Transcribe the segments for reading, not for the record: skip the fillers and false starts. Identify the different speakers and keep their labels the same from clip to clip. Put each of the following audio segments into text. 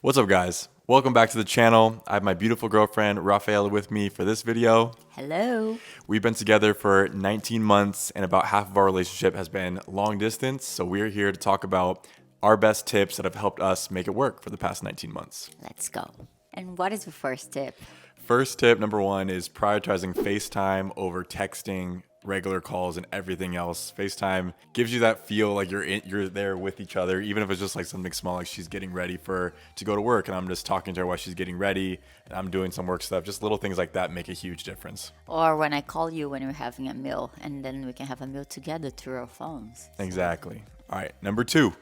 Speaker 1: What's up, guys? Welcome back to the channel. I have my beautiful girlfriend, Raphael, with me for this video.
Speaker 2: Hello.
Speaker 1: We've been together for 19 months, and about half of our relationship has been long distance. So we're here to talk about our best tips that have helped us make it work for the past 19 months.
Speaker 2: Let's go. And what is the first tip?
Speaker 1: First tip, number one, is prioritizing FaceTime over texting, regular calls, and everything else. FaceTime gives you that feel like you're there with each other, even if it's just like something small, like she's getting ready to go to work, and I'm just talking to her while she's getting ready, and I'm doing some work stuff. Just little things like that make a huge difference.
Speaker 2: Or when I call you when we're having a meal, and then we can have a meal together through our phones.
Speaker 1: Exactly. All right, number two.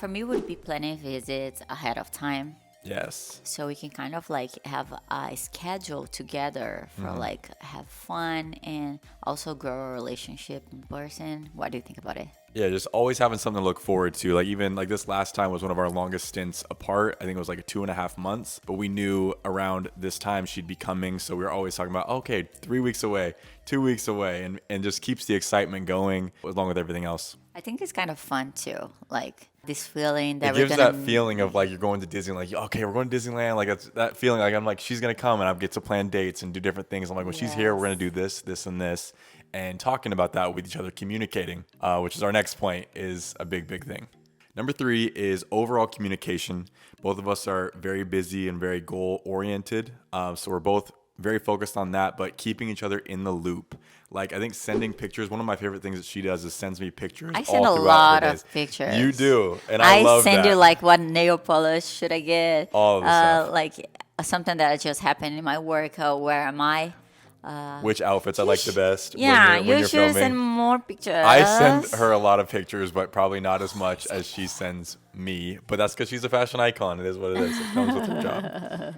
Speaker 2: For me, would be planning visits ahead of time.
Speaker 1: Yes.
Speaker 2: So we can kind of like have a schedule together for like have fun and also grow a relationship in person. What do you think about it?
Speaker 1: Yeah, just always having something to look forward to. Like even like this last time was one of our longest stints apart. I think it was like 2.5 months, but we knew around this time she'd be coming. So we were always talking about, okay, 3 weeks away, 2 weeks away, and just keeps the excitement going along with everything else.
Speaker 2: I think it's kind of fun too. Like this feeling that
Speaker 1: It
Speaker 2: we're
Speaker 1: gives
Speaker 2: gonna
Speaker 1: that feeling of like you're going to Disney, like, okay, we're going to Disneyland. Like it's that feeling like I'm like, she's going to come and I get to plan dates and do different things. I'm like, when she's here, we're going to do this, this, and this. And talking about that with each other, communicating, which is our next point, is a big, big thing. Number three is overall communication. Both of us are very busy and very goal oriented. So we're both very focused on that, but keeping each other in the loop. Like I think sending pictures, one of my favorite things that she does is sends me pictures.
Speaker 2: I send
Speaker 1: all
Speaker 2: a
Speaker 1: throughout
Speaker 2: lot
Speaker 1: her
Speaker 2: of
Speaker 1: days.
Speaker 2: pictures.
Speaker 1: You do, and I love
Speaker 2: send
Speaker 1: that.
Speaker 2: you like what nail polish should I get?
Speaker 1: All of the stuff.
Speaker 2: Like something that just happened in my work. Where am I?
Speaker 1: Which outfits I like the best?
Speaker 2: Yeah,
Speaker 1: when
Speaker 2: you
Speaker 1: you're
Speaker 2: should
Speaker 1: filming.
Speaker 2: send more pictures.
Speaker 1: I send her a lot of pictures, but probably not as much as she sends me. But that's because she's a fashion icon. It is what it is. It comes with her job.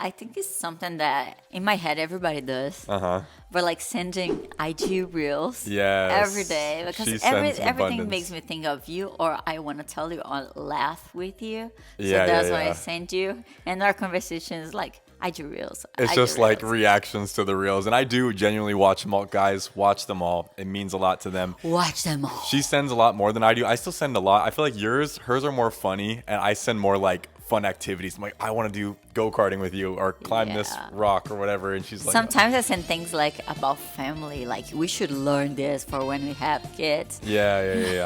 Speaker 2: I think it's something that in my head everybody does. But like sending IG reels
Speaker 1: Yes.
Speaker 2: every day
Speaker 1: She
Speaker 2: because
Speaker 1: sends in
Speaker 2: everything
Speaker 1: abundance.
Speaker 2: makes me think of you, or I want to tell you or laugh with you. So
Speaker 1: Yeah,
Speaker 2: that's
Speaker 1: yeah,
Speaker 2: why I
Speaker 1: yeah.
Speaker 2: send you. And our conversation is like IG reels.
Speaker 1: It's
Speaker 2: IG
Speaker 1: just like
Speaker 2: reels.
Speaker 1: reactions to the reels. And I do genuinely watch them all. Guys, watch them all. It means a lot to them.
Speaker 2: Watch them all.
Speaker 1: She sends a lot more than I do. I still send a lot. I feel like hers are more funny, and I send more like fun activities. I'm like, I want to do go-karting with you or climb this
Speaker 2: Yeah.
Speaker 1: rock or whatever. And she's like,
Speaker 2: Sometimes I send things like about family, like we should learn this for when we have kids.
Speaker 1: yeah.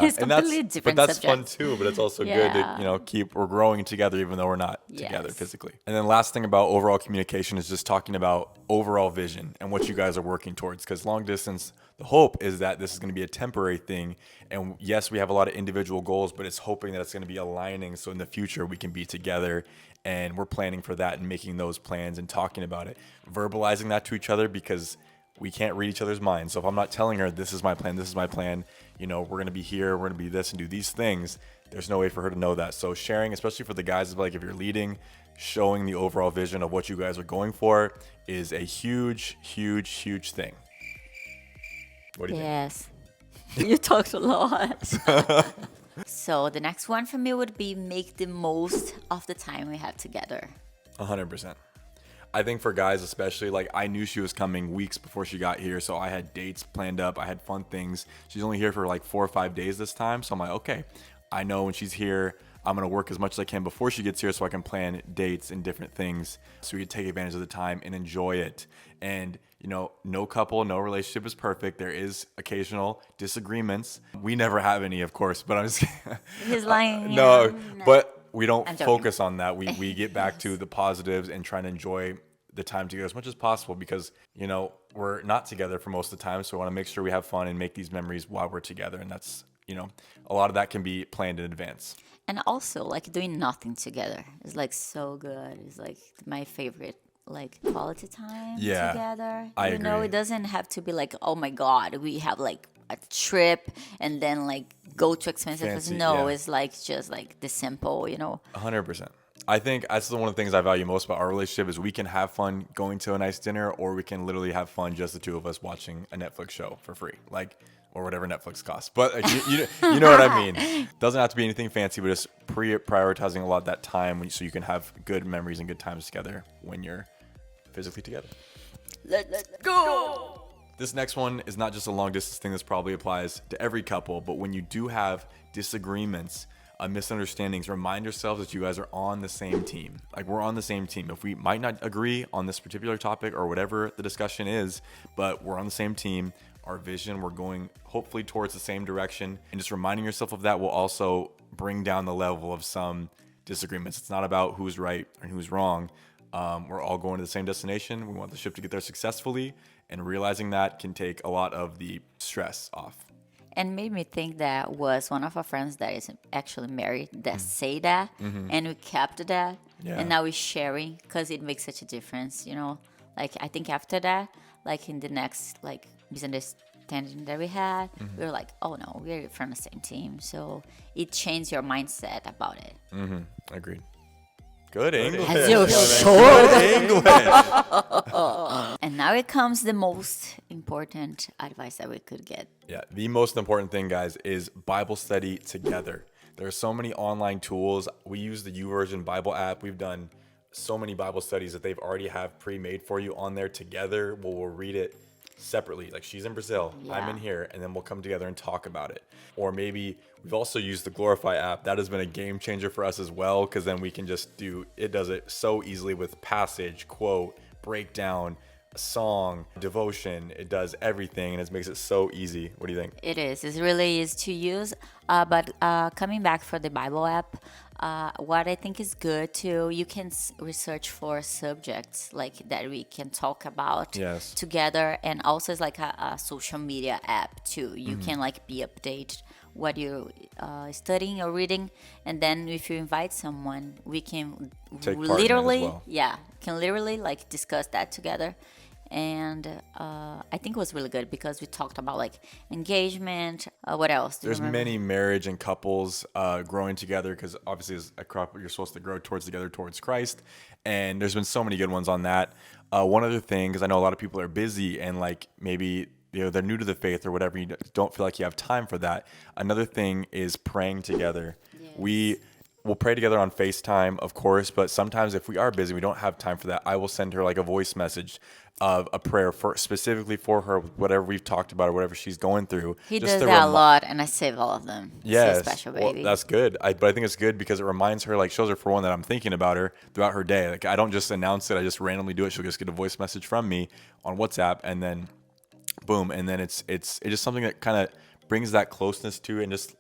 Speaker 2: It's
Speaker 1: And that's,
Speaker 2: completely
Speaker 1: but
Speaker 2: different
Speaker 1: that's fun
Speaker 2: subject.
Speaker 1: too. But it's also good
Speaker 2: Yeah.
Speaker 1: to, we're growing together even though we're not together
Speaker 2: Yes.
Speaker 1: physically. And then last thing about overall communication is just talking about overall vision and what you guys are working towards. Because long distance, the hope is that this is going to be a temporary thing. And yes, we have a lot of individual goals, but it's hoping that it's going to be aligning. So in the future, we can be together. And we're planning for that and making those plans and talking about it, verbalizing that to each other because we can't read each other's minds. So if I'm not telling her, this is my plan, we're going to be here, we're going to be this and do these things, there's no way for her to know that. So sharing, especially for the guys, is like if you're leading, showing the overall vision of what you guys are going for is a huge, huge, huge thing. What do you
Speaker 2: Yes. You talked a lot. So the next one for me would be make the most of the time we have together.
Speaker 1: think? 100%. I think for guys especially, like I knew she was coming weeks before she got here, so I had dates planned up, I had fun things. She's only here for like 4 or 5 days this time, so I'm like, okay, I know when she's here, I'm gonna work as much as I can before she gets here so I can plan dates and different things so we can take advantage of the time and enjoy it. And no couple, no relationship is perfect. There is occasional disagreements. We never have any, of course, but I'm just
Speaker 2: He's lying.
Speaker 1: no,
Speaker 2: yeah.
Speaker 1: but we don't
Speaker 2: I'm joking.
Speaker 1: focus on that. We get back to the positives and trying to enjoy the time together as much as possible because, we're not together for most of the time. So we want to make sure we have fun and make these memories while we're together. And that's, a lot of that can be planned in advance.
Speaker 2: And also like doing nothing together is like so good. It's like my favorite like quality time
Speaker 1: Yeah,
Speaker 2: together.
Speaker 1: I
Speaker 2: It
Speaker 1: agree.
Speaker 2: doesn't have to be like, oh my God, we have like a trip and then like go to expensive places.
Speaker 1: Fancy,
Speaker 2: No,
Speaker 1: yeah.
Speaker 2: it's like just like the simple,
Speaker 1: 100%. I think that's one of the things I value most about our relationship is we can have fun going to a nice dinner or we can literally have fun just the two of us watching a Netflix show for free. Like, or whatever Netflix costs. But you know what I mean. Doesn't have to be anything fancy, but just prioritizing a lot of that time so you can have good memories and good times together when you're physically together.
Speaker 2: Let's go.
Speaker 1: This next one is not just a long distance thing. This probably applies to every couple, but when you do have disagreements misunderstandings, remind yourselves that you guys are on the same team. Like, we're on the same team. If we might not agree on this particular topic or whatever the discussion is, but we're on the same team, our vision, we're going hopefully towards the same direction. And just reminding yourself of that will also bring down the level of some disagreements. It's not about who's right and who's wrong. We're all going to the same destination. We want the ship to get there successfully, and realizing that can take a lot of the stress off.
Speaker 2: And made me think that was one of our friends that is actually married that say that, and we kept that,
Speaker 1: Yeah.
Speaker 2: and now we're sharing because it makes such a difference, Like, I think after that, like in the next like misunderstanding that we had, we were like, oh no, we're from the same team, so it changed your mindset about it.
Speaker 1: Agreed. Good English.
Speaker 2: As you
Speaker 1: Good English.
Speaker 2: And now it comes the most important advice that we could get.
Speaker 1: Yeah, the most important thing, guys, is Bible study together. There are so many online tools. We use the YouVersion Bible app. We've done so many Bible studies that they've already have pre-made for you on there together. We'll read it separately. Like, she's in Brazil, I'm in here, and then we'll come together and talk about it. Or maybe we've also used the Glorify app. That has been a game changer for us as well, because then we can just does it so easily with passage, quote, breakdown, song, devotion. It does everything, and it makes it so easy. What do you think?
Speaker 2: It is. It really is to use. But coming back for the Bible app, what I think is good too, you can research for subjects like that we can talk about together, and also it's like a social media app too. You can like be updated what you're studying or reading, and then if you invite someone, we can literally, can literally like discuss that together. And I think it was really good because we talked about like engagement. What else?
Speaker 1: There's many marriage and couples growing together, because obviously as a couple you're supposed to grow together towards Christ, and there's been so many good ones on that. One other thing, because I know a lot of people are busy and like maybe they're new to the faith or whatever, you don't feel like you have time for that. Another thing is praying together. Yes. We'll pray together on FaceTime, of course, but sometimes if we are busy, we don't have time for that. I will send her like a voice message of a prayer specifically for her, whatever we've talked about or whatever she's going through.
Speaker 2: He does that a lot, and I save all of them.
Speaker 1: Yes,
Speaker 2: so special, baby.
Speaker 1: Well, that's good. But I think it's good because it reminds her, like, shows her for one that I'm thinking about her throughout her day. Like, I don't just announce it; I just randomly do it. She'll just get a voice message from me on WhatsApp, and then boom, and then it's just something that kind of brings that closeness to, and just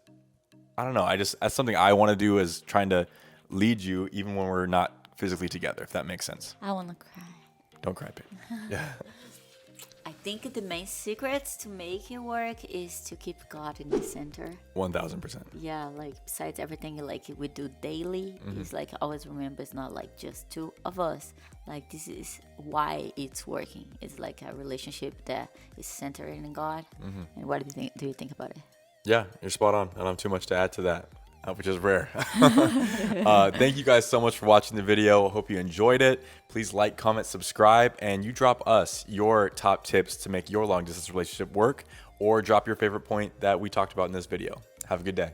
Speaker 1: I don't know. That's something I want to do, is trying to lead you even when we're not physically together, if that makes sense.
Speaker 2: I want to cry.
Speaker 1: Don't cry, baby. Yeah.
Speaker 2: I think the main secret to make it work is to keep God in the center.
Speaker 1: 1000%.
Speaker 2: Yeah, like besides everything like we do daily, it's like always remember it's not like just two of us. Like this is why it's working. It's like a relationship that is centered in God. And what do you think about it?
Speaker 1: Yeah, you're spot on. I don't have too much to add to that, which is rare. Thank you guys so much for watching the video. I hope you enjoyed it. Please like, comment, subscribe, and you drop us your top tips to make your long distance relationship work, or drop your favorite point that we talked about in this video. Have a good day.